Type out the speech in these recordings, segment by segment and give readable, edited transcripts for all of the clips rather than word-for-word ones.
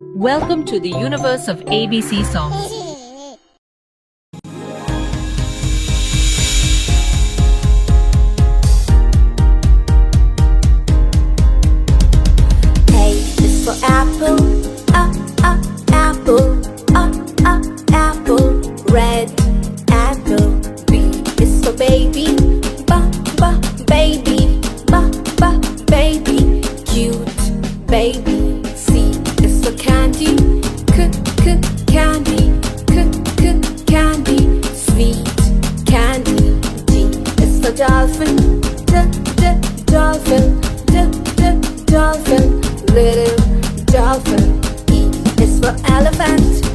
Welcome to the universe of ABC songs. A is for apple, apple, apple. Red apple. B is for baby, baby, baby. Cute baby. C is for candy, candy, candy. Sweet candy. D is for dolphin, dolphin, dolphin. Little dolphin. E is for elephant,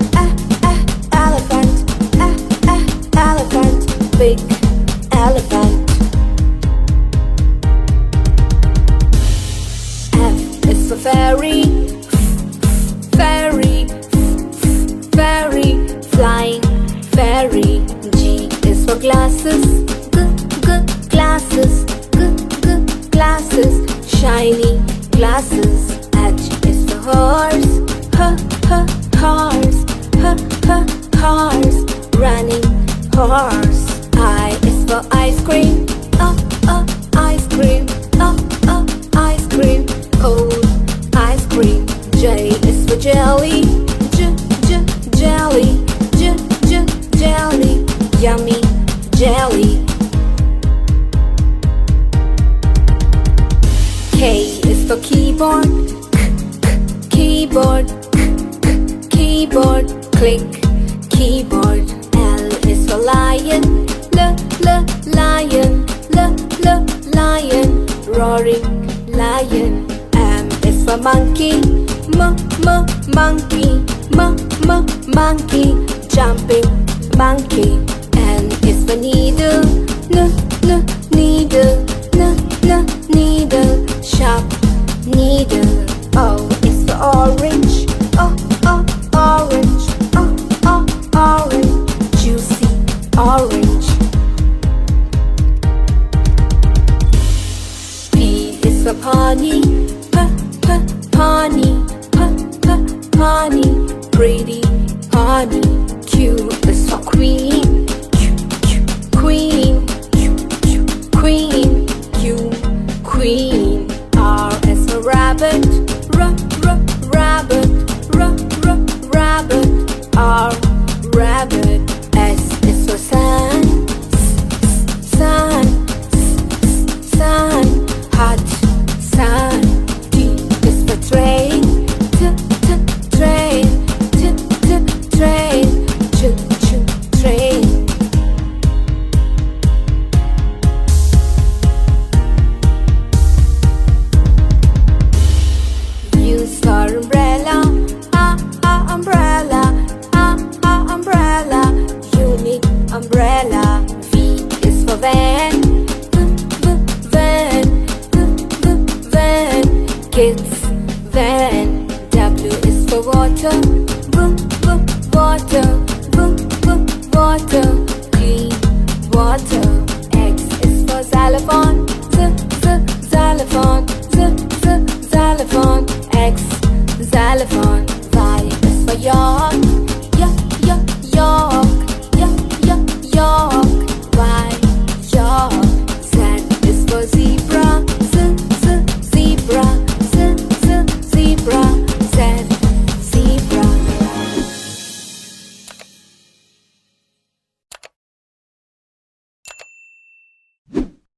elephant, elephant. Big elephant. F is for fairy, fairy, fairy. Flying fairy. G is for glasses, glasses, glasses. Shiny glasses. H is for horse, horse, horse. Running horse. I is for ice cream, ice cream, ice cream. Cold ice cream. J is for jelly, jelly, jelly. Yummy jelly. K is for keyboard, keyboard, keyboard. Click keyboard. L is for lion, lion, lion. Roaring lion. M is for monkey, monkey, monkey. Jumping monkey. N is for needle, needle, needle. Sharp needle. O is for orange, orange, orange. Juicy orange. P is for pony, pony, pony. Pretty pony. Q is for queen, queen, queen. Q, queen. R is for rabbit, rabbit, rabbit. R, rabbit. S is for sun, sun, sun. Hot sun. T is for train, train, train. Train. Use for umbrella, umbrella, umbrella. Unique umbrella. V is for van, van, van. Kids van. W is for water, water, water. Clean water. X is for xylophone, xylophone, xylophone. X, xylophone. Y is for yacht,